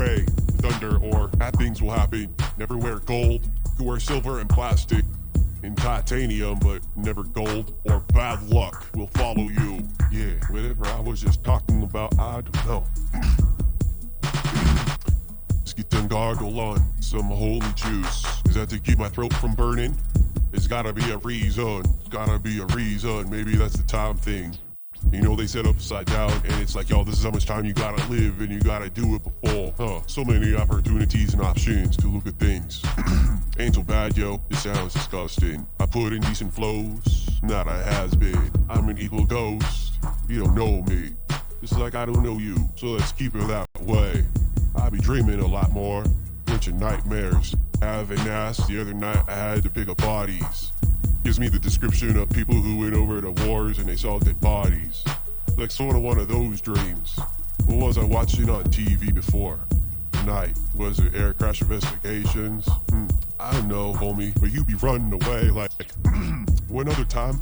pray, thunder, or bad things will happen. Never wear gold. You wear silver and plastic and titanium, but never gold, or bad luck will follow you. Yeah, whatever I was just talking about, I don't know. Let's get them gargle on some holy juice. Is that to keep my throat from burning? It's gotta be a reason. It's gotta be a reason. Maybe that's the time thing. You know, they said upside down, and it's like, yo, this is how much time you gotta live, and you gotta do it before. So many opportunities and options to look at things. Ain't so bad, yo. It sounds disgusting. I put in decent flows, not a has-been. I'm an evil ghost. You don't know me. It's like I don't know you, so let's keep it that way. I be dreaming a lot more. Bunch of nightmares. Having asked the other night, I had to pick up bodies. Gives me the description of people who went over to wars and they saw dead bodies. Like sort of one of those dreams. What was I watching on TV before? Tonight, was it air crash investigations? I don't know, homie, but you be running away like one other time.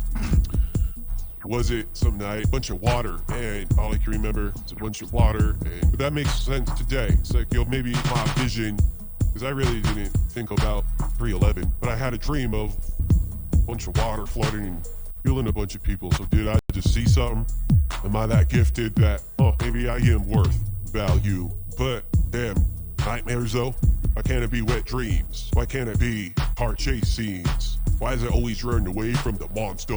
Was it some night, bunch of water, and all I can remember is a bunch of water, and but that makes sense today. It's like, yo, maybe my vision, because I really didn't think about 3/11, but I had a dream of a bunch of water flooding and killing a bunch of people. So did I just see something? Am I that gifted that, maybe I am worth value? But damn, nightmares though? Why can't it be wet dreams? Why can't it be car chase scenes? Why is it always running away from the monster?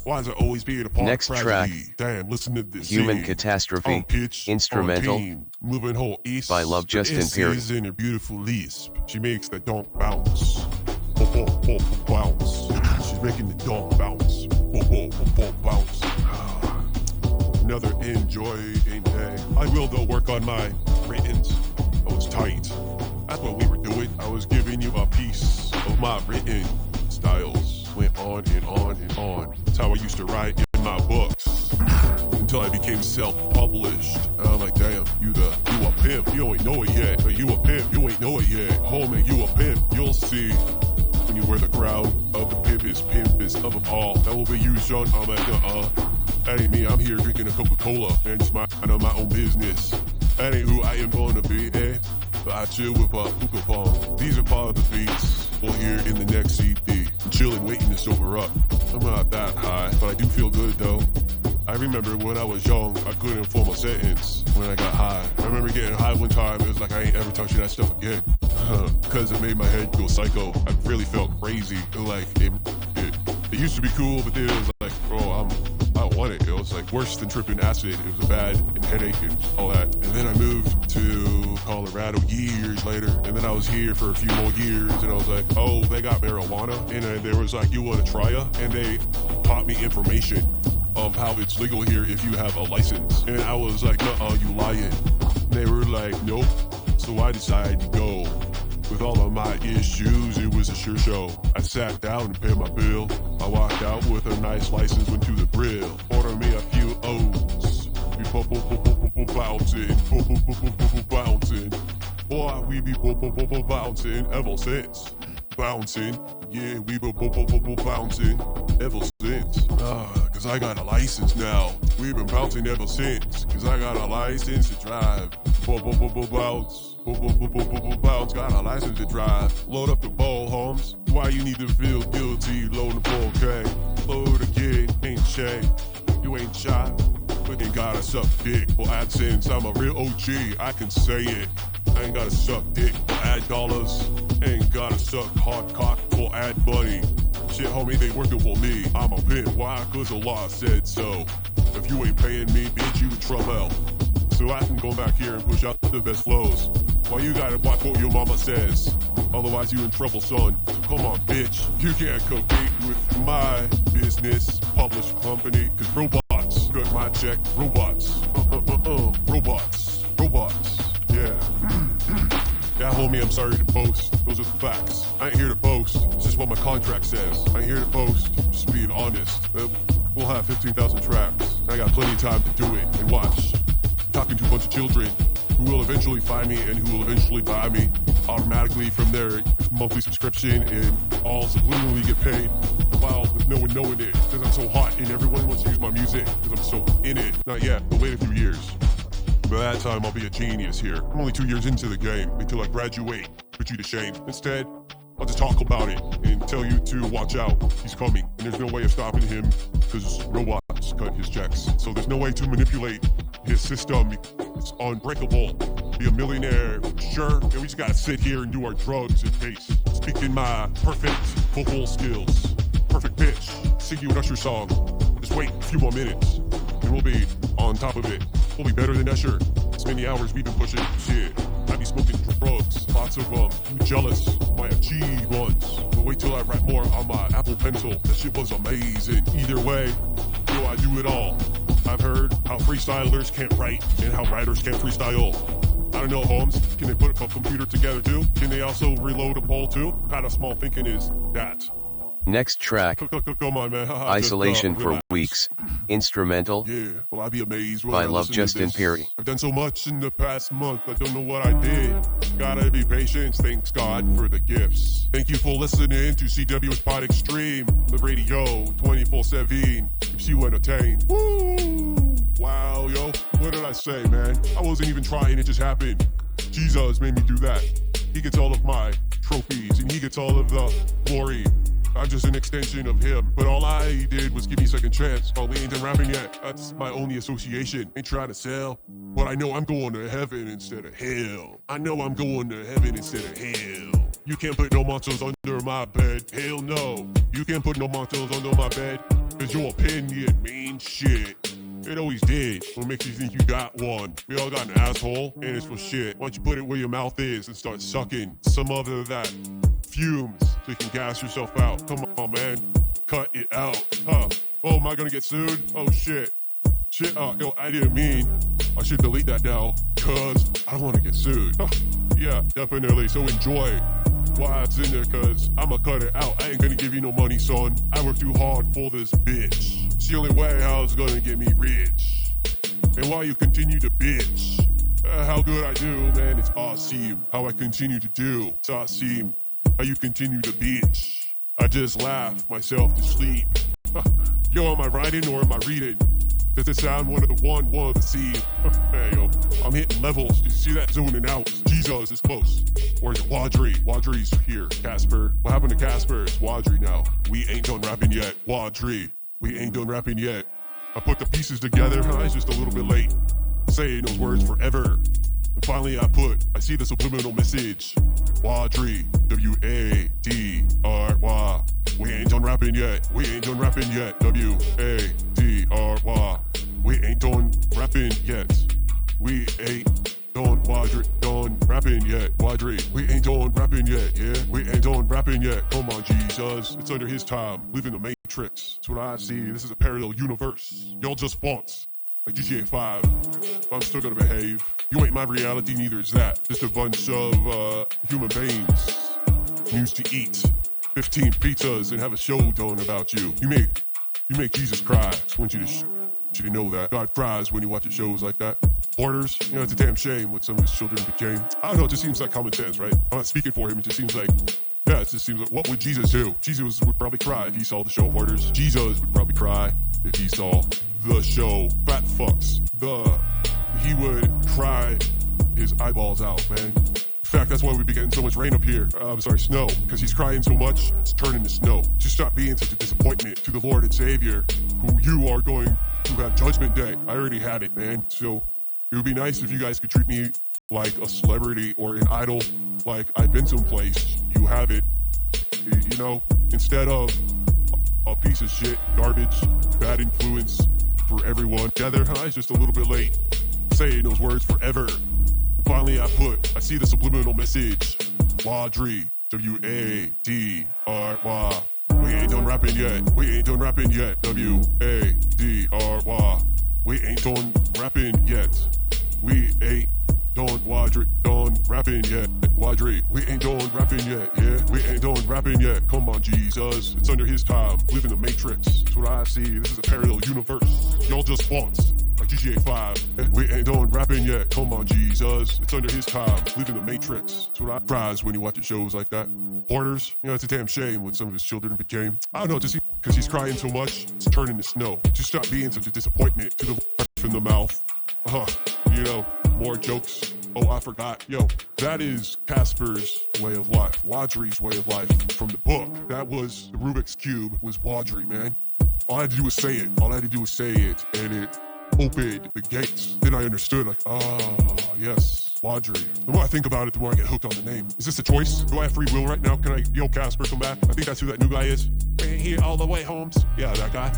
Why is it always being a part Next of tragedy? track. Damn, listen to this. Human scene. Catastrophe. On pitch, Instrumental. on team, moving whole east. By Love Justin Perry. Is in her beautiful lisp. She makes the donk bounce. Bounce. She's making the donk bounce. Bounce. Another enjoying day. I will though work on my writtens. I was tight. That's what we were doing. I was giving you a piece of my written styles. Went on and on and on. That's how I used to write in my books. Until I became self-published. And I'm like, damn, you a pimp. You ain't know it yet. But you a pimp. You ain't know it yet. Homie, you a pimp. You'll see. When you wear the crown of the pimpest of them all. That will be you, Sean. I'm like, that ain't me. I'm here drinking a Coca-Cola and just minding my own business. That ain't who I am going to be, But I chill with a hookah palm. These are part of the beats we'll hear in the next CD. I'm chilling, waiting to sober up. I'm not that high, but I do feel good though. I remember when I was young, I couldn't form a sentence when I got high. I remember getting high one time, it was like I ain't ever touching that stuff again. Because it made my head go psycho. I really felt crazy. Like, it used to be cool, but then it was like, bro, I don't want it. It was like worse than tripping acid. It was a bad and headache and all that. And then I moved to Colorado years later. And then I was here for a few more years. And I was like, oh, they got marijuana. And then there was like, you want to try it? And they taught me information of how it's legal here if you have a license. And I was like, nuh-uh, you lying. And they were like, nope. So I decided to go. With all of my issues, it was a sure show. I sat down and paid my bill. I walked out with a nice license, went to the grill. Ordered me a few O's. We bouncing, bouncing. Boy, we be bouncing ever since. Bouncing, yeah, we be bouncing ever since. Cause I got a license now. We've been bouncing ever since. Cause I got a license to drive. Bounce. Bounce, got a license to drive. Load up the ball, homes. Why you need to feel guilty? Loading 4K. Load again, ain't shay. You ain't shy, but ain't gotta suck dick for AdSense. I'm a real OG, I can say it. I ain't gotta suck dick for ad dollars. Ain't gotta suck hard cock for ad money. Shit, homie, they working for me. I'm a pimp. Why? Cause the law said so. If you ain't paying me, bitch, you in trouble. So I can go back here and push out the best flows. Why you gotta watch what your mama says? Otherwise you in trouble, son. So come on, bitch. You can't compete with my business published company. Cause robots got my check. Robots. Robots. Yeah. Yeah, homie, I'm sorry to boast. Those are the facts. I ain't here to boast. It's just what my contract says. I ain't here to boast. Just being honest. We'll have 15,000 tracks. I got plenty of time to do it and watch. Talking to a bunch of children who will eventually find me and who will eventually buy me automatically from their monthly subscription and all subliminally get paid while with no one knowing it because I'm so hot and everyone wants to use my music because I'm so in it. Not yet, but wait a few years. By that time, I'll be a genius here. I'm only 2 years into the game. Until I graduate, put you to shame. Instead, I'll just talk about it and tell you to watch out. He's coming, and there's no way of stopping him because robots cut his checks. So there's no way to manipulate his system. It's unbreakable. Be a millionaire, sure. And we just gotta sit here and do our drugs at pace. Speaking my perfect vocal skills. Perfect pitch. Sing you an Usher song. Just wait a few more minutes, and we'll be on top of it. We'll be better than Usher. As many hours we've been pushing. Shit. I be smoking drugs. Lots of them. You jealous? My achieve ones. But wait till I write more on my Apple Pencil. That shit was amazing. Either way, yo, I do it all. I've heard how freestylers can't write and how writers can't freestyle. I don't know, Holmes. Can they put a computer together too? Can they also reload a poll too? What kind of small thinking is that? Next track, Come on, man. Isolation for Weeks, instrumental, Yeah, well, I'd be amazed when by I Love listen to Justin this. Perry. I've done so much in the past month, I don't know what I did. Gotta be patient, thanks God for the gifts. Thank you for listening to CW's Pod Extreme, the radio, 24/7, keeps you entertained. Woo! Wow, yo, what did I say, man? I wasn't even trying, it just happened. Jesus made me do that. He gets all of my trophies, and he gets all of the glory. I'm just an extension of him, but all I did was give me a second chance. Oh, we ain't done rapping yet. That's my only association. Ain't trying to sell, but I know I'm going to heaven instead of hell. I know I'm going to heaven instead of hell. You can't put no monsters under my bed. Hell no. You can't put no monsters under my bed, cause your opinion means shit. It always did. What makes you think you got one? We all got an asshole, and it's for shit. Why don't you put it where your mouth is and start sucking some of that fumes so you can gas yourself out. Come on, man. Cut it out. Huh. Oh, am I gonna get sued? Oh, shit. Shit, yo, I didn't mean. I should delete that now, cause I don't wanna get sued. Huh. Yeah, definitely. So enjoy what's in there, cause I'ma cut it out. I ain't gonna give you no money, son. I work too hard for this bitch. It's the only way how it's gonna get me rich. And while you continue to bitch, how good I do, man, it's awesome. How I continue to do, it's awesome. How you continue to bitch. I just laugh myself to sleep. Yo, am I writing or am I reading? Does it sound one of the C? Hey, yo, I'm hitting levels. Did you see that zooming out? Jesus is close. Where's Wadri? Wadri's here. Casper. What happened to Casper? It's Wadri now. We ain't done rapping yet. Wadri. We ain't done rapping yet. I put the pieces together. It's just a little bit late. Saying those words forever. And finally I see the subliminal message. Wadri, W-A-D-R-Y. We ain't done rapping yet. We ain't done rapping yet. W-A-D-R-Y. We ain't done rapping yet. We ain't done rapping yet. Wadri, we ain't done rapping yet. Yeah, we ain't done rapping yet. Come on, Jesus. It's under his time. Living the Matrix. That's what I see. This is a parallel universe. Y'all just fonts. Like GTA 5, I'm still gonna behave. You ain't my reality, neither is that. Just a bunch of human beings. News to eat 15 pizzas and have a show done about you. You make Jesus cry. Just want you to know that. God cries when he watches shows like that. Orders, you know, it's a damn shame what some of his children became. I don't know, it just seems like common sense, right? I'm not speaking for him, it just seems like, yeah, it just seems like, what would Jesus do? Jesus would probably cry if he saw the show Hoarders. Jesus would probably cry if he saw the show Fat Fucks. He would cry his eyeballs out, man. In fact, that's why we be getting so much rain up here. Snow. Because he's crying so much, it's turning to snow. Just stop being such a disappointment to the Lord and Savior, who you are going to have Judgment Day. I already had it, man. So it would be nice if you guys could treat me like a celebrity or an idol. Like I've been someplace, you have it. You know, instead of a piece of shit, garbage, bad influence for everyone. Together, it's just a little bit late. Saying those words forever. And finally, I see the subliminal message. Wadri, W-A-D-R-Y. We ain't done rapping yet. We ain't done rapping yet. W-A-D-R-Y. We ain't done rapping yet. We ain't done rapping yet. Wadri, we ain't done rapping yet. Yeah, we ain't done rapping yet. Come on, Jesus. It's under his time. Living the Matrix. That's what I see. This is a parallel universe. Y'all just fonts. Like GTA 5. We ain't done rapping yet. Come on, Jesus. It's under his time. Living the Matrix. That's what I cries when he watches shows like that. Orders, you know, it's a damn shame what some of his children became. I don't know, just because he's crying so much, it's turning to snow. Just stop being such a disappointment to the from the mouth. more jokes. Oh, I forgot. Yo, that is Casper's way of life. Wadri's way of life from the book. That was the Rubik's Cube was Wadri, man. All I had to do was say it. And it opened the gates. Then I understood, like, yes, Wadri. The more I think about it, the more I get hooked on the name. Is this a choice? Do I have free will right now? Can I, Casper, come back? I think that's who that new guy is. Ain't here all the way, Holmes. Yeah, that guy.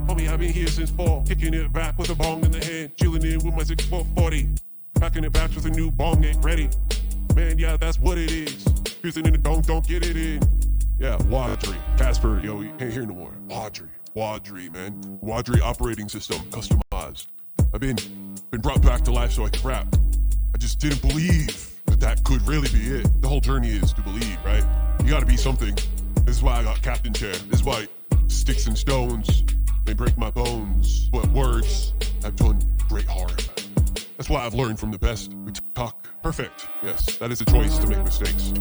Homie, I've been here since fall. Kicking it back with a bong in the hand. Chilling in with my 6'40". Packing it back with a new bong, ain't ready. Man, yeah, that's what it is. Piercing in the don't get it in. Yeah, Wadri. Casper, he ain't here no more. Wadri, man. Wadri operating system, customized. I've been brought back to life so I can rap. I just didn't believe that could really be it. The whole journey is to believe, right? You gotta be something. This is why I got captain chair. This is why sticks and stones, they break my bones. But words have done great harm. That's why I've learned from the best. We talk perfect. Yes, that is a choice to make mistakes.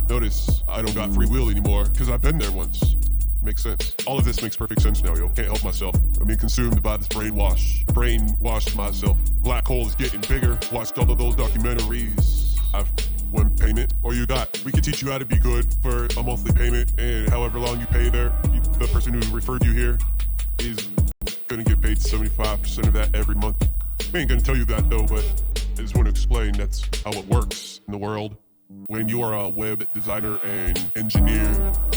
Notice I don't got free will anymore because I've been there once. Makes sense. All of this makes perfect sense now, yo. Can't help myself. I'm being consumed by this brainwashed myself. Black hole is getting bigger. Watched all of those documentaries. I've one payment. Or you got, we can teach you how to be good for a monthly payment, and however long you pay there, the person who referred you here is gonna get paid 75% of that every month. I ain't gonna tell you that though, but I just want to explain that's how it works in the world. When you are a web designer and engineer,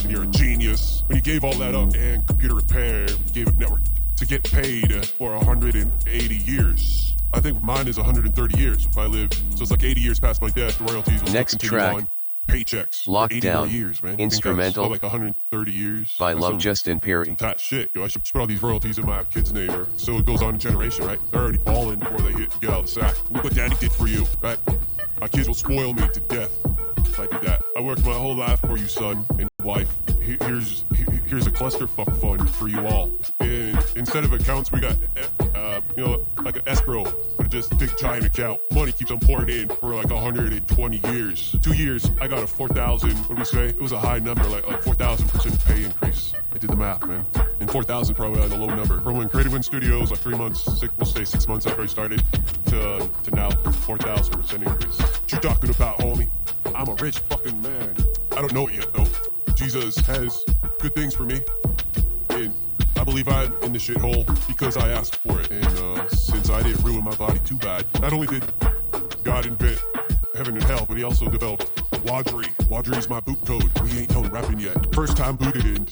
and you're a genius, when you gave all that up and computer repair, you gave up network to get paid for 180 years. I think mine is 130 years if I live. So it's like 80 years past my death, the royalties will Next continue track. on. Paychecks. 80 more Lockdown. years, man. Instrumental. Like 130 years. By That's Love some Justin Perry. Tight shit. Yo, I should put all these royalties in my kid's name, or so it goes on in generation, right? They're already balling before they get out of the sack. Look what daddy did for you, right? My kids will spoil me to death if I do that. I worked my whole life for you, son and wife. Here's a clusterfuck fund for you all. And instead of accounts, we got like an escrow, but just big giant account. Money keeps on pouring in for like 120 years. 2 years, I got a 4,000. What do we say? It was a high number, like 4,000% pay increase. I did the math, man. And 4,000 probably like a low number. From when Creative Wind Studios, like 3 months, we'll say 6 months after I started, to now 4,000% increase. What you talking about, homie? I'm a rich fucking man. I don't know it yet though. Jesus has good things for me, and I believe I'm in the shithole because I asked for it. And since I didn't ruin my body too bad, not only did God invent heaven and hell, but he also developed Wadri. Wadri is my boot code. We ain't done rapping yet. First time booted in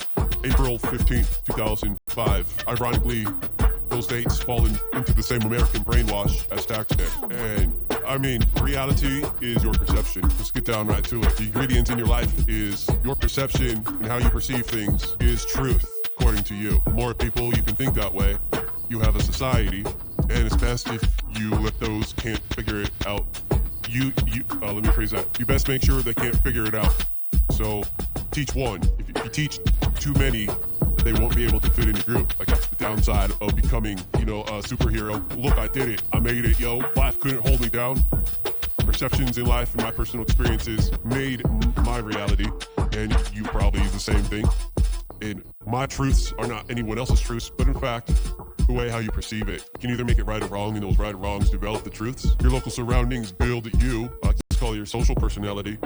April 15th, 2005. Ironically, those dates fall into the same American brainwash as tax day. And I mean, reality is your perception. Let's get down right to it. The ingredients in your life is your perception, and how you perceive things is truth, according to you. The more people you can think that way, you have a society, and it's best if you let those can't figure it out. Let me phrase that. You best make sure they can't figure it out. So teach one. If you teach too many, they won't be able to fit in your group. Like, that's the downside of becoming, a superhero. Look, I did it. I made it, yo. Life couldn't hold me down. Perceptions in life and my personal experiences made my reality, and you probably the same thing. And my truths are not anyone else's truths, but in fact, the way how you perceive it. You can either make it right or wrong, and those right or wrongs develop the truths. Your local surroundings build you. I like to call it your social personality.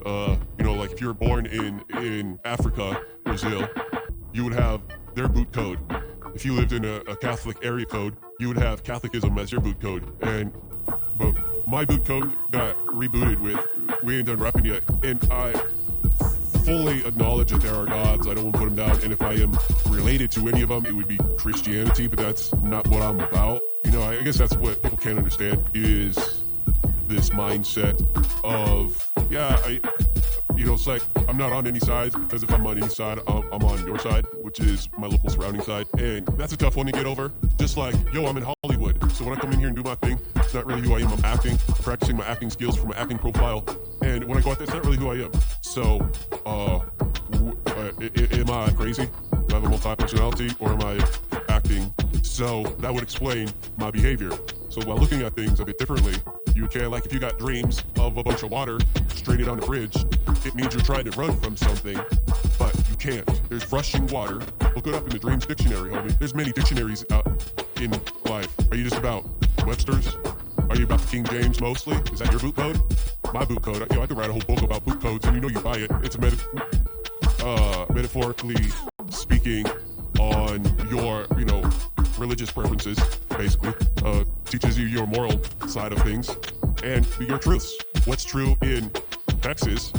Like if you were born in Africa, Brazil, you would have their boot code. If you lived in a Catholic area code, you would have Catholicism as your boot code. But my boot code got rebooted with, we ain't done rapping yet. And I fully acknowledge that there are gods. I don't want to put them down. And if I am related to any of them, it would be Christianity, but that's not what I'm about. I guess that's what people can't understand is this mindset of, it's like I'm not on any sides, because if I'm on any side, I'm on your side, which is my local surrounding side. And that's a tough one to get over. Just like, I'm in Hollywood. So when I come in here and do my thing, it's not really who I am. I'm acting. I'm practicing my acting skills for my acting profile. And when I go out there, it's not really who I am. So, am I crazy? Do I have a multi-personality, or am I acting? So that would explain my behavior. So while looking at things a bit differently, you can, like if you got dreams of a bunch of water straight on a bridge, it means you're trying to run from something, but you can't. There's rushing water. Look it up in the Dreams Dictionary, homie. There's many dictionaries out in life. Are you just about Webster's? Are Are you about the King James mostly? Is that your boot code? My boot code. I could write a whole book about boot codes, and you buy it. It's metaphorically speaking on your, religious preferences, basically. Teaches you your moral side of things and your truths. What's true in Texas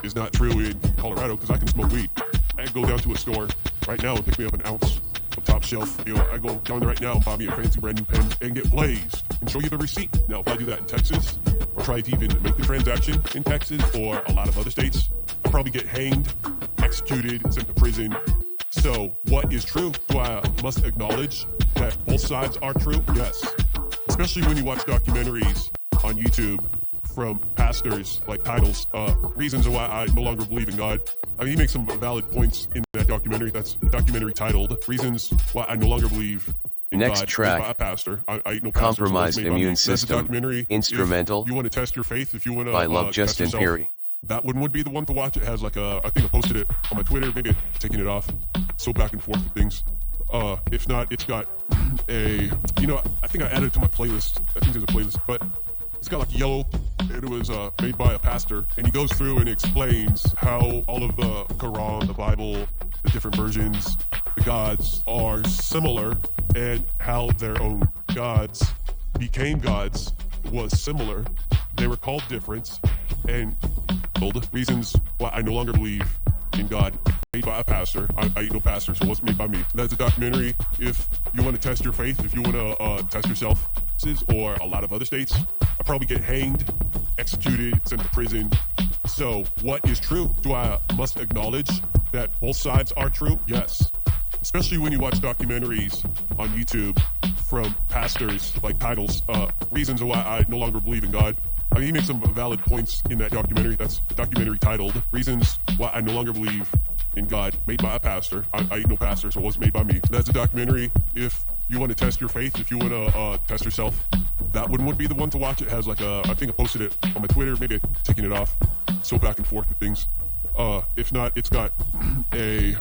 is not true in Colorado, because I can smoke weed. I can go down to a store right now and pick me up an ounce of top shelf. I go down there right now and buy me a fancy brand new pen and get blazed and show you the receipt. Now, if I do that in Texas, or try to even make the transaction in Texas or a lot of other states, I'll probably get hanged, executed, sent to prison. So, what is true? Do I must acknowledge that both sides are true? Yes. Especially when you watch documentaries on YouTube from pastors like titles, reasons why I no longer believe in God. I mean, he makes some valid points in that documentary. That's a documentary titled Reasons Why I No Longer Believe in Next God. track. By a pastor. I ain't no pastor, Compromised so Immune System. Instrumental. If you want to test your faith, if you want to by Love test Justin yourself, Perry. that one would be the one to watch. It has like I think I posted it on my Twitter, maybe taking it off. So back and forth with things. If not, it's got I think I added it to my playlist. I think there's a playlist, but it's got like yellow. It was made by a pastor, and he goes through and explains how all of the Quran, the Bible, the different versions, the gods are similar, and how their own gods became gods was similar. They were called different, and reasons why I no longer believe in God. Made by a pastor. I ain't no pastor, so it wasn't made by me. That's a documentary. If you want to test your faith, if you want to test yourself, or a lot of other states, I probably get hanged, executed, sent to prison. So, what is true? Do I must acknowledge that both sides are true? Yes. Especially when you watch documentaries on YouTube from pastors like titles, reasons why I no longer believe in God. I mean, he makes some valid points in that documentary. That's a documentary titled Reasons Why I No Longer Believe in God, made by a pastor. I ain't no pastor, so it wasn't made by me. That's a documentary. If you want to test your faith, if you want to test yourself, that one would be the one to watch. It has like I think I posted it on my Twitter, maybe taking it off. So back and forth with things. If not, it's got I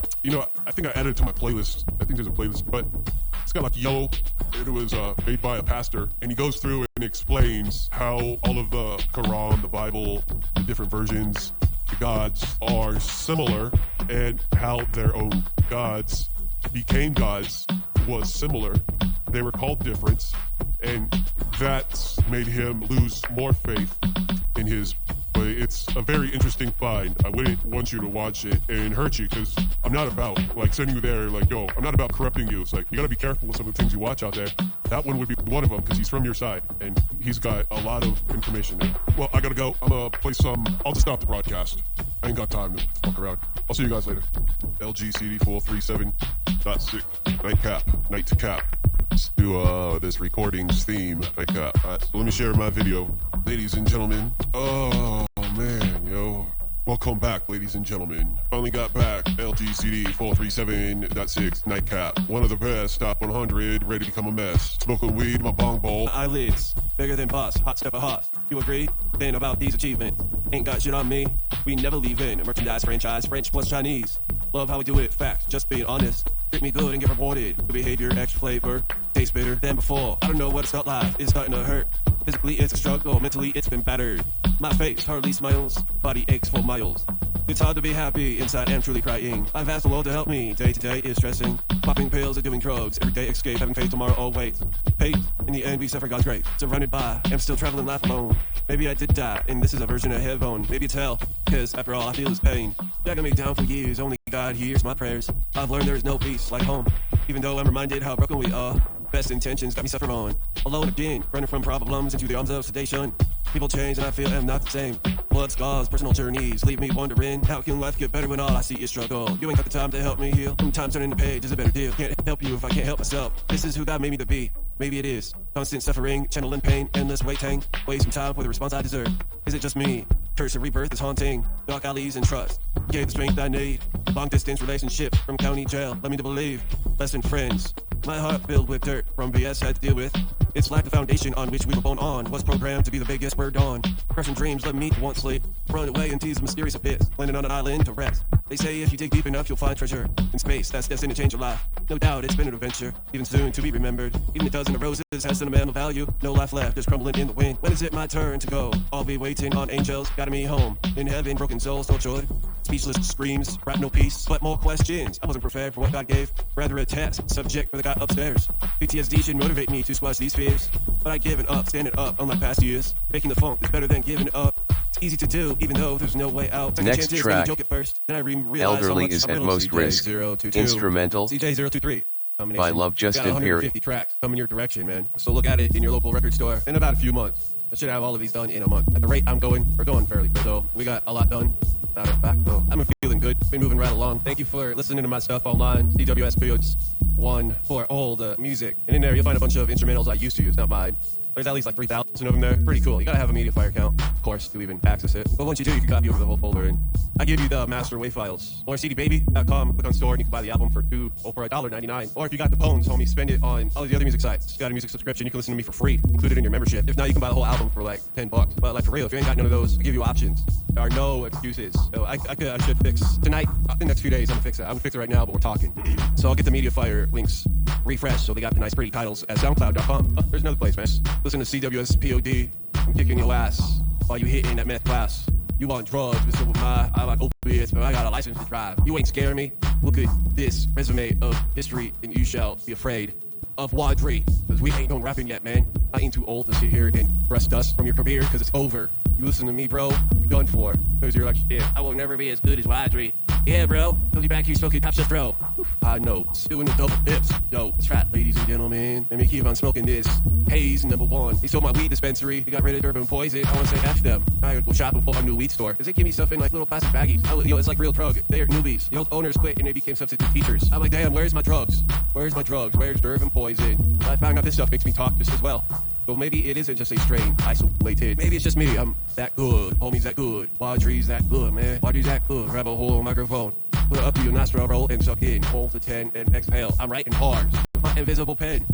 think I added it to my playlist. I think there's a playlist, but it's got like yellow. It was made by a pastor, and he goes through and explains how all of the Quran, the Bible, the different versions, the gods are similar, and how their own gods became gods was similar. They were called different, and that's made him lose more faith in his. But it's a very interesting find. I wouldn't want you to watch it and hurt you, because I'm not about sending you there I'm not about corrupting you. It's like, you gotta be careful with some of the things you watch out there. That one would be one of them, because he's from your side and he's got a lot of information there. Well, I gotta go. I'm gonna play I'll just stop the broadcast. I ain't got time to fuck around. I'll see you guys later. LGCD 437.6 nightcap, night to cap. Let's do this recordings theme nightcap. Alright, so let me share my video. Ladies and gentlemen. Oh man, yo. Welcome back, ladies and gentlemen. Finally got back. LGCD 437.6 nightcap. One of the best, top 100, ready to become a mess. Smoking weed, my bong bowl. Eyelids, bigger than boss, hot step of hot. You agree? Then about these achievements. Ain't got shit on me. We never leave in. Merchandise, franchise, French plus Chinese. Love how we do it, facts, just being honest. Treat me good and get rewarded. Good behavior, extra flavor, taste better than before. I don't know what it's felt like, it's starting to hurt. Physically it's a struggle, mentally it's been battered. My face hardly smiles, body aches for miles. It's hard to be happy, inside I'm truly crying. I've asked the Lord to help me, day to day is stressing. Popping pills and doing drugs, everyday escape, having faith tomorrow, oh wait. Hate, in the end we suffer God's grace. Surrounded by, I'm still traveling life alone. Maybe I did die, and this is a version of heaven. Maybe it's hell, cause after all I feel is pain. Dragging me down for years, only God hears my prayers. I've learned there is no peace like home. Even though I'm reminded how broken we are. Best intentions got me suffering on. Alone again, running from problems into the arms of sedation. People change and I feel I'm not the same. Blood scars, personal journeys, leave me wondering, how can life get better when all I see is struggle? You ain't got the time to help me heal. Sometimes turning the page is a better deal. Can't help you if I can't help myself. This is who God made me to be. Maybe it is. Constant suffering, channeling pain, endless waiting. Wasting time for the response I deserve. Is it just me? Curse of rebirth is haunting. Dark alleys and trust. Gave the strength I need. Long distance relationship from county jail. Led me to believe. Less than friends. My heart filled with dirt from BS I had to deal with. It's like the foundation on which we were born on. Was programmed to be the biggest bird on. Crushing dreams led me to want sleep. Run away into these mysterious abyss. Landing on an island to rest. They say if you dig deep enough, you'll find treasure in space that's destined to change your life. No doubt it's been an adventure, even soon to be remembered. Even a dozen of roses has sentimental value. No life left, just crumbling in the wind. When is it my turn to go? I'll be waiting on angels, guiding me home. In heaven, broken souls, no joy. Speechless screams, brought no peace, but more questions. I wasn't prepared for what God gave, rather a test, subject for the guy upstairs. PTSD should motivate me to squash these fears. But I've given up, standing up, unlike past years. Making the funk is better than giving it up. It's easy to do, even though there's no way out. Second Next track, joke at first, then I realize Elderly is at most risk. Instrumental CJ023. by Love Justin Got Perry. 150 tracks coming your direction, man. So look at it in your local record store in about a few months. I should have all of these done in a month. At the rate I'm going, we're going fairly quick. So we got a lot done. Matter of fact, though, I'm feeling good. Been moving right along. Thank you for listening to my stuff online. CWS1 for all the music. And in there, you'll find a bunch of instrumentals I used to use, not mine. There's at least like 3,000 of them there. Pretty cool. You gotta have a media fire account, of course, to even access it. But once you do, you can copy over the whole folder. And I give you the master WAV files. Or cdbaby.com. Click on store and you can buy the album for $1.99. Or if you got the bones, homie, spend it on all the other music sites. You got a music subscription, you can listen to me for free, included in your membership. If not, you can buy the whole album for like $10. But like for real, if you ain't got none of those, I give you options. There are no excuses. So I should fix tonight. The next few days, I'm gonna fix it. I'm gonna fix it right now, but we're talking. So I'll get the media fire links refreshed so they got the nice pretty titles at soundcloud.com. Oh, there's another place, man. Listen to CWSPOD. I'm kicking your ass while you hitting that meth class. You want drugs, but so am I like opiates, but I got a license to drive. You ain't scaring me. Look at this resume of history, and you shall be afraid of Wadri, because we ain't done rapping yet, man. I ain't too old to sit here and brush dust from your career, because it's over. You listen to me, bro, you're done for. Because you're like, shit, I will never be as good as Wadri. Yeah, bro, he'll be back here smoking top chef, bro. I know, doing the double dips. Yo, that's right, ladies and gentlemen. Let me keep on smoking this. Haze #1. He stole my weed dispensary. He got rid of Durban Poison. I want to say F them. I would go shopping for a new weed store. Because they give me stuff in like little plastic baggies. Yo, it's like real drug. They're newbies. The old owners quit and they became substitute teachers. I'm like, damn, where's my drugs? Where's my drugs? Where's Durban Poison? I found out this stuff makes me talk just as well. So maybe it isn't just a strain isolated. Maybe it's just me. I'm that good. Homie's that good. Wadri's that good, man. Wadri's that good. Grab a whole microphone. Put it up to your nostril roll and suck in. Hold to 10 and exhale. I'm writing bars with my invisible pen.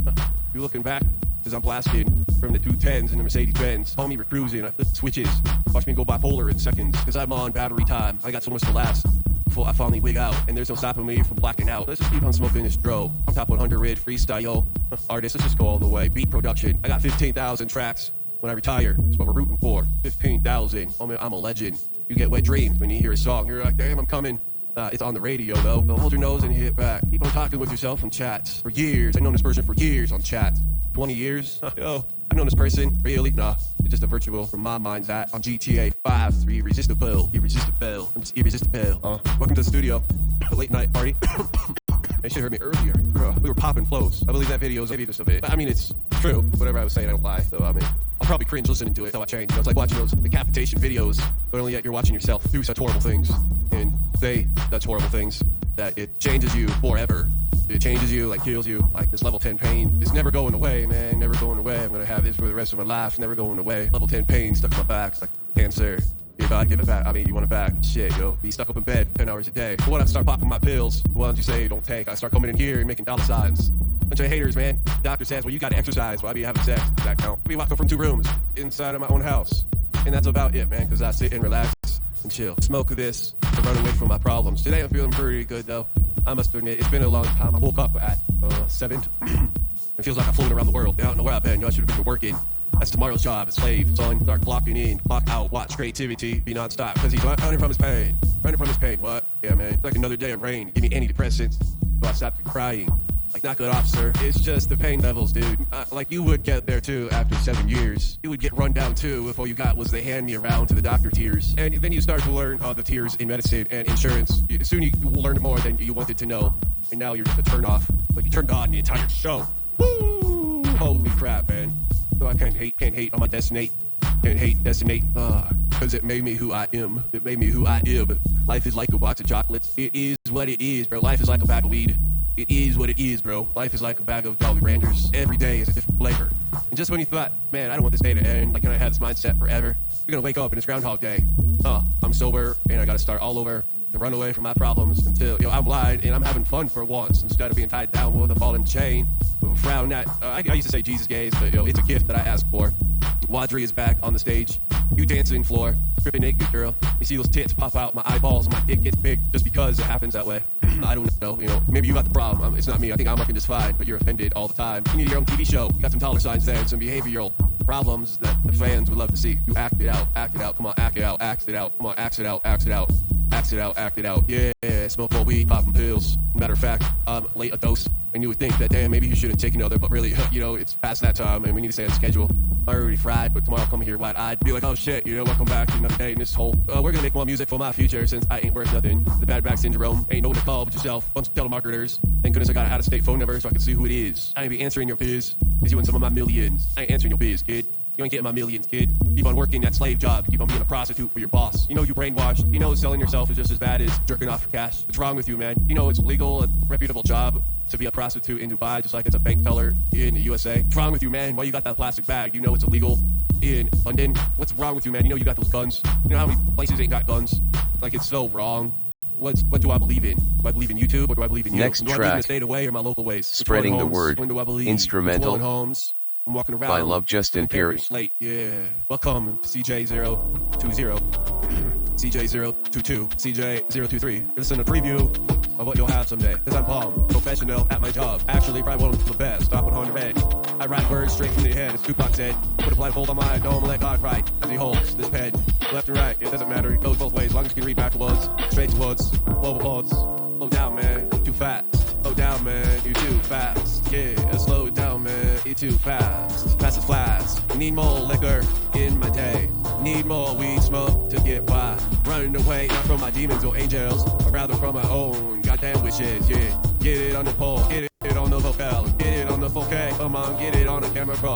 You looking back? Because I'm blasting from the 210s and the Mercedes-Benz. Homie, we're cruising. I flip switches. Watch me go bipolar in seconds. Because I'm on battery time. I got so much to last before I finally wig out. And there's no stopping me from blacking out. Let's just keep on smoking this dro. I'm top 100 freestyle artist. Let's just go all the way. Beat production. I got 15,000 tracks. When I retire, that's what we're rooting for. 15,000. Homie, I'm a legend. You get wet dreams when you hear a song. You're like, damn, I'm coming. It's on the radio, though. So hold your nose and hit back. Keep on talking with yourself on chats. For years. I've known this person for years on chat. 20 years? Yo, I've known this person. Really? Nah. It's just a virtual from my mind's eye on GTA 5. 3 irresistible. Irresistible. I'm just irresistible. Welcome to the studio. Late night party. They should have heard me earlier. We were popping flows. I believe that video is maybe just a bit. But I mean, it's true. Whatever I was saying, I don't lie. So, I mean, I'll probably cringe listening to it until I change. You know, it's like watching those decapitation videos, but only yet you're watching yourself do such horrible things and say such horrible things that it changes you forever. It changes you, like kills you, like this level 10 pain. It's never going away, man, never going away. I'm gonna have this for the rest of my life, never going away. Level 10 pain stuck in my back, it's like cancer. Dear God, give it back. I mean, you want it back. Shit, yo. Be stuck up in bed 10 hours a day. But when I start popping my pills, the ones you say don't take, I start coming in here and making dollar signs. Bunch of haters, man. Doctor says, well, you gotta exercise. Why be having sex? Does that count? We walk up from 2 rooms inside of my own house. And that's about it, man, because I sit and relax and chill. Smoke this to run away from my problems. Today I'm feeling pretty good, though. I must admit, it's been a long time. I woke up at 7. It feels like I'm floating around the world. I don't know where I've been. I should have been working. That's tomorrow's job, slave, son. Start clocking in, clock out, watch creativity be non-stop. Because he's running from his pain. Running from his pain, what? Yeah, man. It's like another day of rain. Give me antidepressants. So I stopped crying. Like, knock it off, sir. It's just the pain levels, dude. Like, you would get there, too, after 7 years. You would get run down, too, if all you got was they hand me around to the doctor tears. And then you start to learn the tears in medicine and insurance. Soon you will learn more than you wanted to know. And now you're just a turn-off. Like, you turned on the entire show. Woo! Holy crap, man. So I can't hate on my destiny. Can't hate destiny. Cause it made me who I am. It made me who I am. Life is like a box of chocolates. It is what it is, bro. Life is like a bag of weed. It is what it is, bro. Life is like a bag of Jolly Ranchers. Every day is a different flavor. And just when you thought, man, I don't want this day to end, like, can I have this mindset forever? You're gonna wake up and it's Groundhog Day. I'm sober and I gotta start all over. to run away from my problems until, I'm blind and I'm having fun for once instead of being tied down with a ball and chain. With a frown at, I used to say Jesus gaze, but it's a gift that I asked for. Wadri is back on the stage. You dancing floor, stripping naked girl. You see those tits pop out, my eyeballs, my dick gets big just because it happens that way. I don't know, maybe you got the problem. It's not me. I think I'm working just fine, but you're offended all the time. You need your own TV show. You got some dollar signs there and some behavioral problems that the fans would love to see. You act it out, come on, act it out, act it out, come on, act it out, act it out. Act it out, act it out. Yeah, smoke more weed, popping pills. Matter of fact, I'm late a dose. And you would think that, damn, maybe you shouldn't take another, but really, it's past that time and we need to stay on schedule. I'm already fried, but tomorrow I'll come here wide-eyed. Be like, oh shit, welcome back to another day in this hole. We're gonna make more music for my future since I ain't worth nothing. The bad back syndrome, ain't no one to call but yourself. Bunch of telemarketers. Thank goodness I got an out-of-state phone number so I can see who it is. I ain't be answering your biz, cause you want some of my millions. I ain't answering your biz, kid. You ain't getting my millions, kid. Keep on working that slave job. Keep on being a prostitute for your boss. You brainwashed. Selling yourself is just as bad as jerking off for cash. What's wrong with you, man? It's legal, a reputable job to be a prostitute in Dubai, just like it's a bank teller in the USA. What's wrong with you, man? Why you got that plastic bag? It's illegal in London. What's wrong with you, man? You got those guns. How many places ain't got guns? Like, it's so wrong. What do I believe in? Do I believe in YouTube or do I believe in you? Next do I believe in the state away or my local ways? Spreading the word. When do I believe? Instrumental. Homes. I'm walking around. By Love Justin Perry. Slate, yeah. Welcome to CJ020, CJ022, CJ023. Listen to a preview of what you'll have someday. Cause I'm bomb, professional at my job. Actually, probably one of the best. Stop 100 I write words straight from the head. As Tupac said, put a blindfold on my eye, don't let God write. As he holds this pen, left and right, it doesn't matter. It goes both ways, as long as you can read backwards, straight towards, forwards. Slow down, man, too fast. Slow down, man, you too fast. Yeah, slow down, man, you too fast. Fast as flash. Need more liquor in my day. Need more weed smoke to get by. Running away, not from my demons or angels, but rather from my own goddamn wishes. Yeah, get it on the pole, get it on the vocal, get it on the 4K. Come on, get it on the camera pro.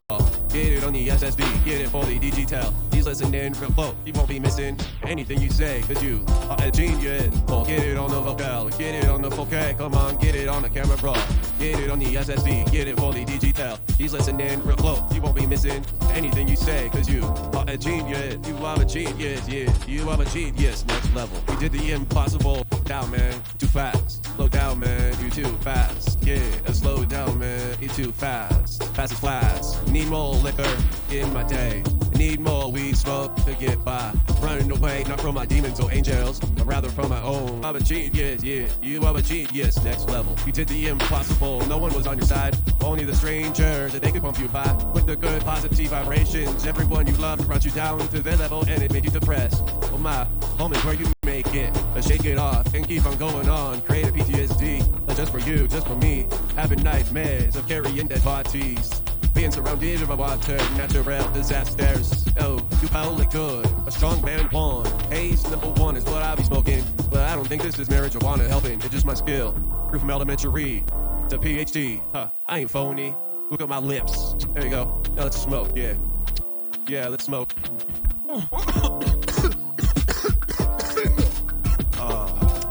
Get it on the SSD, get it for the digital. He's listening real close, he won't be missing anything you say, cause you are a genius. Oh, get it on the vocal, get it on the 4K. Come on, get it on the camera pro. Get it on the SSD, get it for the digital. He's listening real close, he won't be missing anything you say, cause you are a genius. You are a genius, yeah, you are a genius. Next level, we did the impossible. Down, man, too fast. Slow down, man, you too fast. Yeah, slow down, man, you too fast. Fast as flash. Need more liquor in my day. Need more weed smoke to get by. Running away, not from my demons or angels, but rather from my own. I'm a genius, yeah, you are a genius. Next level, we did the impossible. No one was on your side, only the strangers that they could pump you by with the good positive vibrations. Everyone you loved brought you down to their level and it made you depressed. Oh my, moments where you make it, but shake it off and keep on going on. Create a PTSD, not just for you, just for me. Having nightmares of carrying dead bodies. Being surrounded by water, natural disasters. Oh, you felt it good, a strong band won. Haze #1 is what I be smoking, but I don't think this is marijuana helping. It's just my skill. Grew from elementary to PhD. I ain't phony. Look at my lips. There you go. Now let's smoke. Yeah, let's smoke.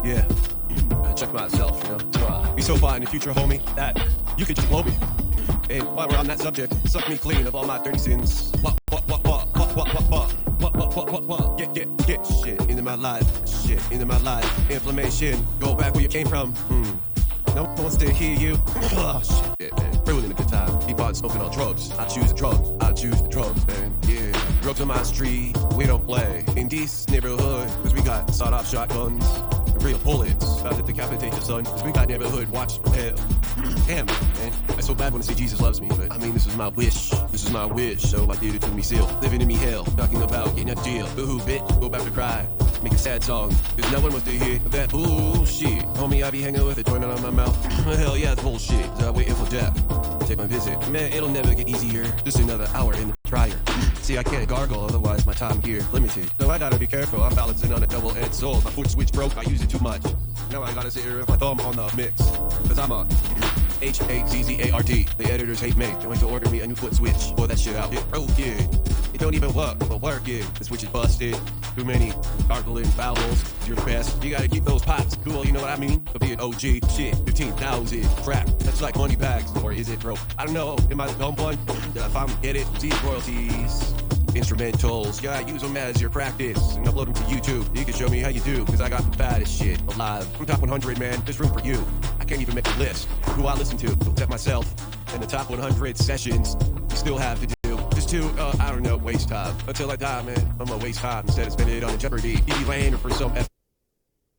Yeah. I check myself, Be so fine in future, homie, that you could just blow me. And while we're on that subject, suck me clean of all my dirty sins. What? Get shit into my life. Inflammation, go back where you came from. No one wants to hear you. Oh shit, man. Ruining a good time. Keep on smoking on drugs. I choose the drugs, man. Yeah. Drugs on my street, we don't play. In this neighborhood, cause we got sawed-off shotguns. Real bullets, about to decapitate your son. Cause we got neighborhood watch from hell. Damn it, man. I so bad when I say Jesus loves me, but I mean this is my wish. So I did it to me still. Living in me hell, talking about getting out of jail. Boo-hoo, bitch, go back to cry. Make a sad song, cause no one wants to hear that bullshit. Homie, I be hanging with a joint on my mouth. Hell yeah, it's bullshit. I'm waiting for death. Take my visit. Man, it'll never get easier. Just another hour in the dryer. See, I can't gargle, otherwise my time here limited. So I gotta be careful, I'm balancing on a double-edged sword. My foot switch broke, I use it too much. Now I gotta sit here with my thumb on the mix. Cause I'm a Hazzard. The editors hate me. They're going to order me a new foot switch. Boy, that shit out. It broke, yeah. It don't even work, but work it. The switch is busted. Too many gargling vowels. You're the best. You gotta keep those pots cool, you know what I mean? To be an OG, shit, 15,000 crap. That's like money bags, or is it broke? I don't know. Am I the dumb one? Did I finally get it? These royalties. Instrumentals, yeah, use them as your practice and upload them to YouTube. You can show me how you do, cause I got the baddest shit alive. I'm top 100, man, there's room for you. I can't even make a list who I listen to, except myself. And the top 100 sessions you still have to do. Just to, I don't know, waste time. Until I die, man, I'm gonna waste time instead of spending it on a Jeopardy. Be lane for some F.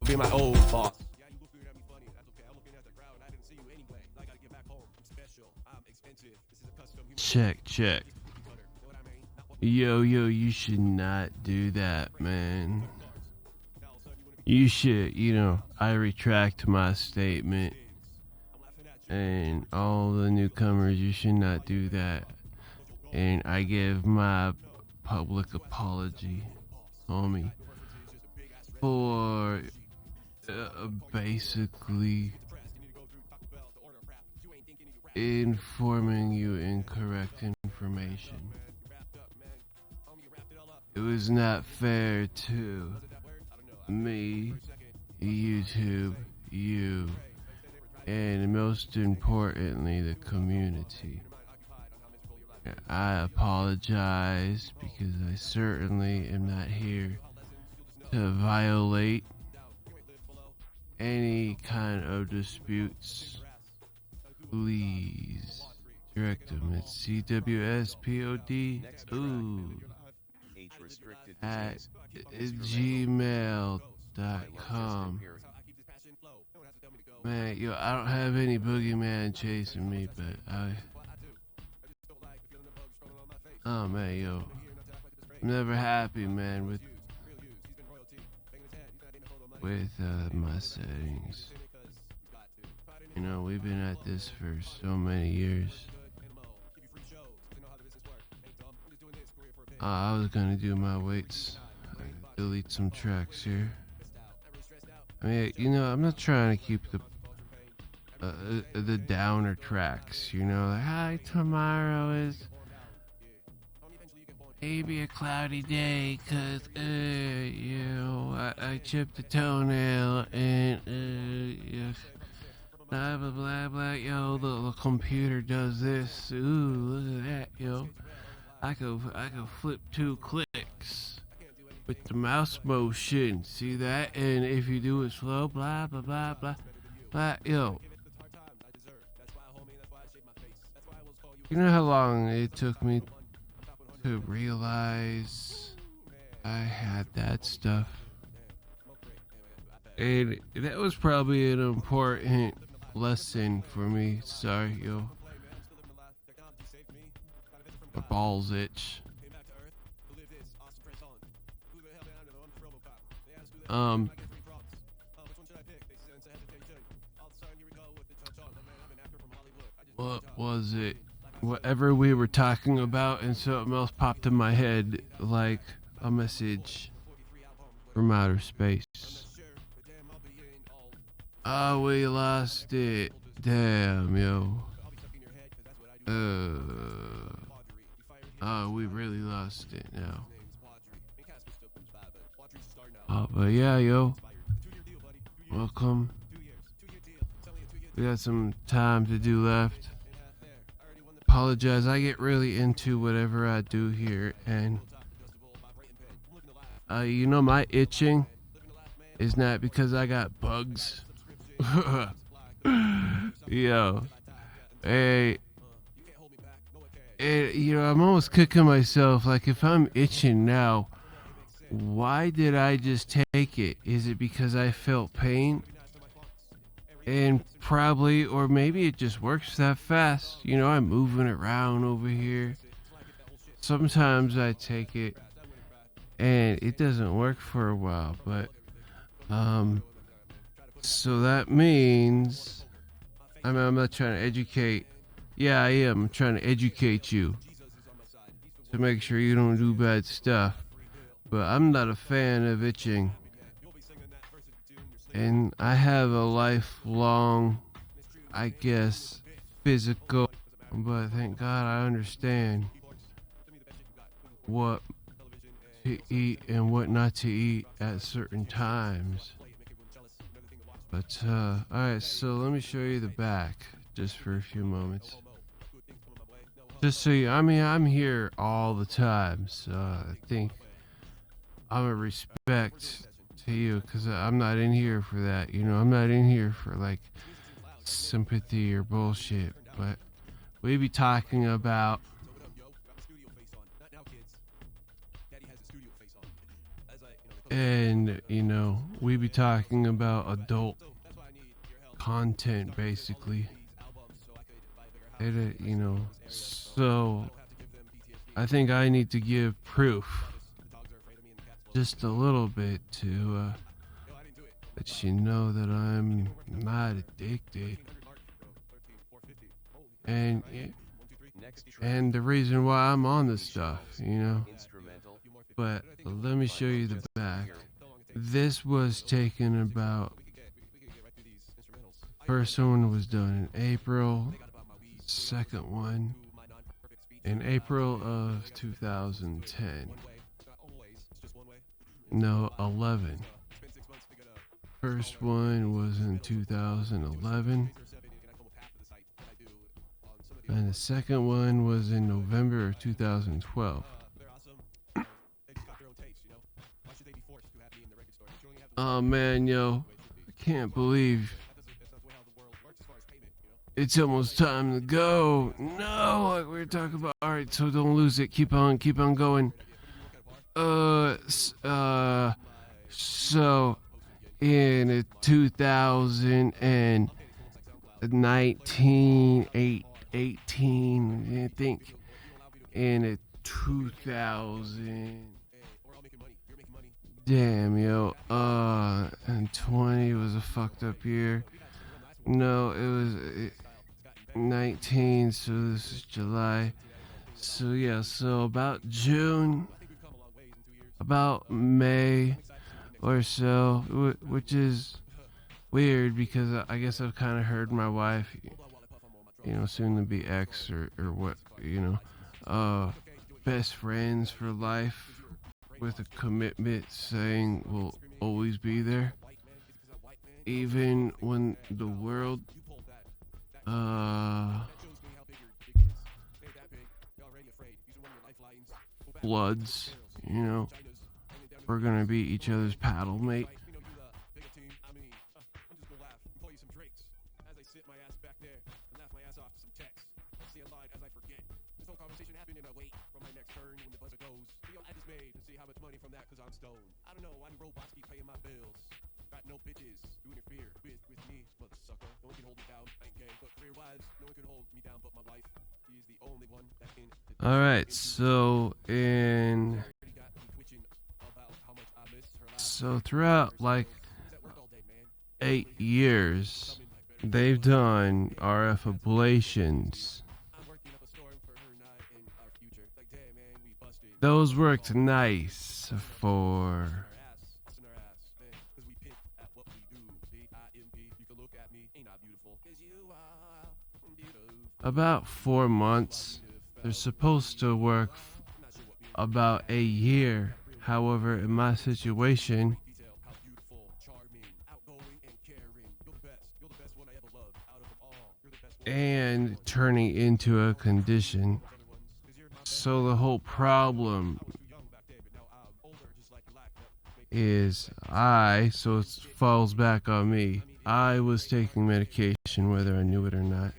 Be my old boss. Yeah, you look weird at me funny. That's okay. I'm looking at the crowd. I didn't see you anyway. I gotta get back home. I'm special. I'm expensive. This is a custom. Check. Yo, you should not do that, man. You should, I retract my statement. And all the newcomers, you should not do that. And I give my public apology, homie, for basically informing you incorrect information. It was not fair to me, YouTube, you, and most importantly, the community. I apologize because I certainly am not here to violate any kind of disputes. Please direct them at CWSPOD. At gmail.com. Man, I don't have any boogeyman chasing me, but oh man, I'm never happy, man, with my settings. We've been at this for so many years. I was gonna do my weights. Delete some tracks here. I mean, I'm not trying to keep the downer tracks. Like, hi, tomorrow is maybe a cloudy day, cause I chipped a toenail and blah blah blah blah. The computer does this. Ooh, look at that, I could flip 2 clicks with the mouse motion. See that? And if you do it slow, blah blah blah blah blah. You know how long it took me to realize I had that stuff? And that was probably an important lesson for me. Sorry, my balls itch. What was it? Whatever we were talking about, and something else popped in my head, like a message from outer space. Oh, we lost it. Damn, Oh, we really lost it now. But yeah, welcome. We got some time to do left. Apologize, I get really into whatever I do here, and my itching is not because I got bugs. Hey, I'm almost kicking myself. Like, if I'm itching now, why did I just take it? Is it because I felt pain? And probably, or maybe it just works that fast. I'm moving around over here. Sometimes I take it and it doesn't work for a while, but so that means I'm not trying to educate. Yeah, I am. I'm trying to educate you to make sure you don't do bad stuff. But I'm not a fan of itching. And I have a lifelong, I guess, physical, but thank God I understand what to eat and what not to eat at certain times. But, alright, so let me show you the back, just for a few moments. Just so you, I mean, I'm here all the time, so I think I'm a respect to you because I'm not in here for that. You know, I'm not in here for like sympathy or bullshit. But we be talking about and we be talking about adult content basically. So I think I need to give proof just a little bit to let you know that I'm not addicted. And the reason why I'm on this stuff, But let me show you the back. This was taken about. First one was done in April. Second one in April of 2010. No, 11. First one was in 2011. And the second one was in November of 2012. Oh man, yo, I can't believe it's almost time to go. No, like we were talking about. All right, so don't lose it. Keep on going. So in 2019, 18, I think in 2000. Damn, yo. And 20 was a fucked up year. No, it was 19, so this is July. So yeah, so about June, about May or so, which is weird because I guess I've kind of heard my wife, soon to be ex or what, best friends for life with a commitment saying we'll always be there. Even when the world floods, we're gonna be each other's paddle mate. All right, so throughout like 8 years, they've done RF ablations. Those worked nice for about 4 months. They're supposed to work about a year. However, in my situation, and turning into a condition. So the whole problem is so it falls back on me. I was taking medication whether I knew it or not.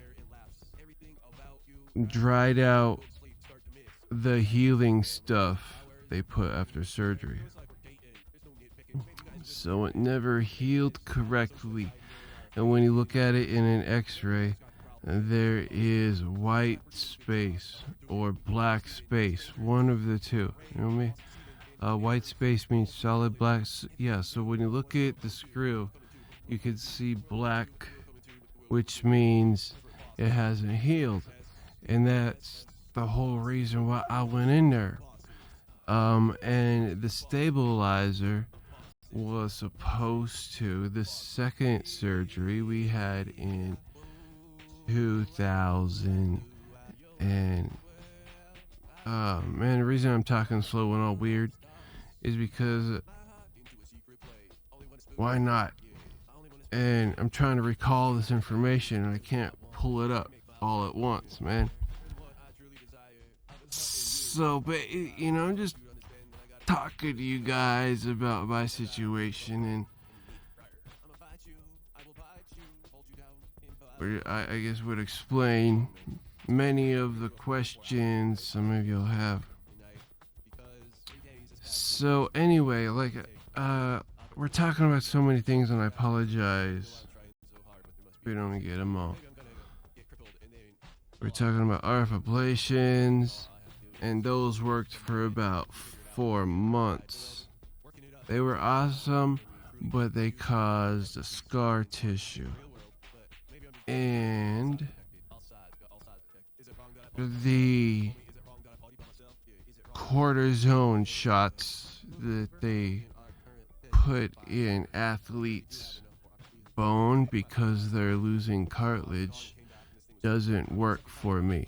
Dried out the healing stuff they put after surgery. So it never healed correctly. And when you look at it in an x-ray, there is white space or black space, one of the two. You know what I mean? White space means solid, black. Yeah, so when you look at the screw, you can see black, which means it hasn't healed. And that's the whole reason why I went in there. And the stabilizer was supposed to, the second surgery we had in 2000 and man, the reason I'm talking slow and all weird is because why not? And I'm trying to recall this information and I can't pull it up all at once, man. So, but I'm just talking to you guys about my situation, and I guess would explain many of the questions some of you'll have. So anyway, we're talking about so many things, and I apologize. We don't get them all. We're talking about RF ablations, and those worked for about 4 months. They were awesome, but they caused a scar tissue. And the cortisone shots that they put in athletes' bone because they're losing cartilage doesn't work for me.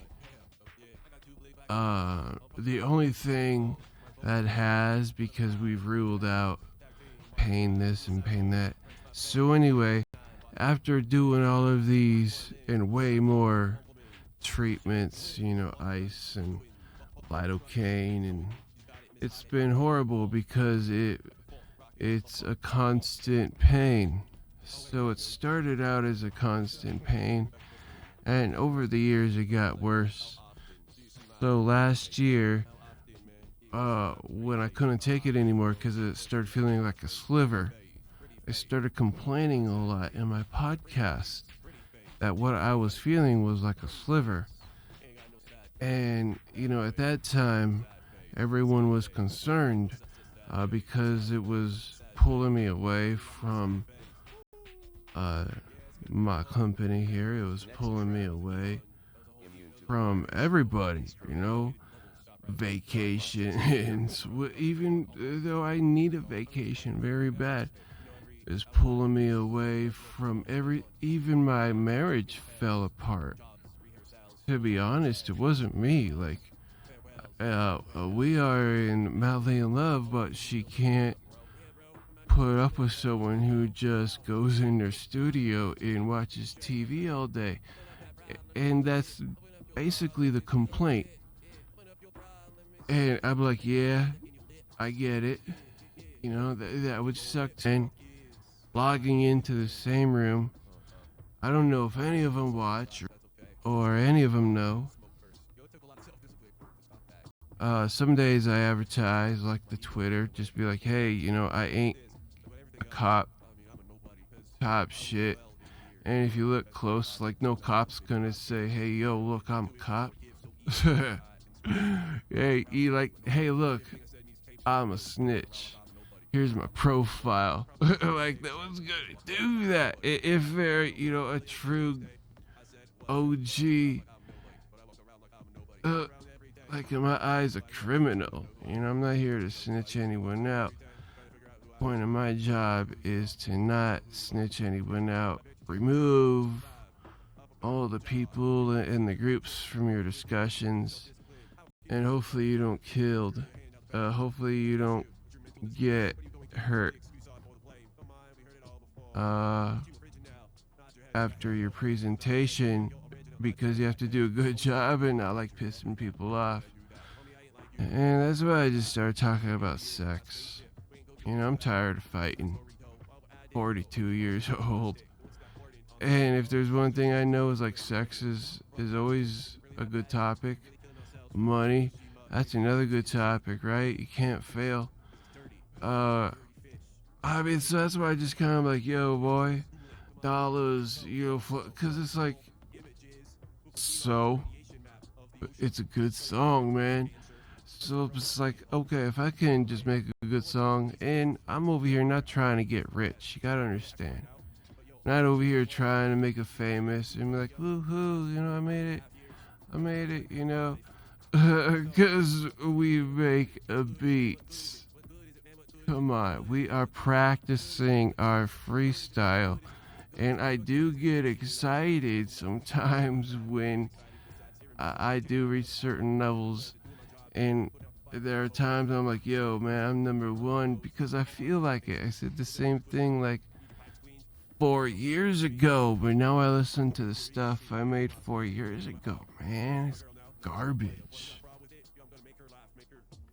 The only thing that has, because we've ruled out pain this and pain that. So anyway, after doing all of these and way more treatments, ice and lidocaine, and it's been horrible because it's a constant pain. So it started out as a constant pain, and over the years it got worse. So last year, when I couldn't take it anymore because it started feeling like a sliver, I started complaining a lot in my podcast that what I was feeling was like a sliver. And, at that time, everyone was concerned because it was pulling me away from my company here. It was pulling me away from everybody, vacations. Even though I need a vacation very bad, it's pulling me away from even my marriage fell apart. To be honest, it wasn't me. We are madly in love, but she can't put up with someone who just goes in their studio and watches TV all day. And that's basically the complaint. And I'm like, yeah, I get it. That would suck. And logging into the same room, I don't know if any of them watch or any of them know. Some days I advertise, like the Twitter, just be like, hey, I ain't a cop shit. And if you look close, no cop's gonna say, hey, yo, look, I'm a cop. Hey, look, I'm a snitch. Here's my profile. No one's gonna do that. If they're, a true OG, in my eyes, a criminal. I'm not here to snitch anyone out. The point of my job is to not snitch anyone out. Remove all the people and the groups from your discussions, and hopefully you don't killed. Hopefully you don't get hurt after your presentation, because you have to do a good job and not pissing people off. And that's why I just started talking about sex. I'm tired of fighting. 42 years old. And if there's one thing I know is sex is always a good topic. Money, that's another good topic, right? You can't fail. So that's why I just kind of yo, boy, dollars, because it's so it's a good song, man. So it's okay, if I can just make a good song, and I'm over here not trying to get rich, you gotta understand. Not over here trying to make it famous and be like, woohoo, I made it, because we make beats. Come on, we are practicing our freestyle, and I do get excited sometimes when I do reach certain levels, and there are times I'm like, yo, man, I'm number one, because I feel like it. I said the same thing 4 years ago, but now I listen to the stuff I made 4 years ago. Man, it's garbage.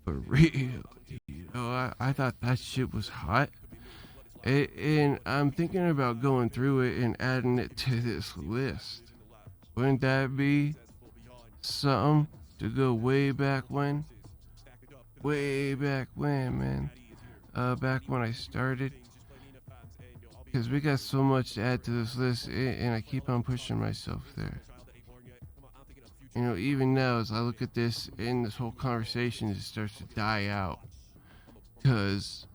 for real. I thought that shit was hot. And I'm thinking about going through it and adding it to this list. Wouldn't that be something to go way back when? Way back when, man. Back when I started. Because we got so much to add to this list, and I keep on pushing myself there. Even now, as I look at this, and this whole conversation just starts to die out. Because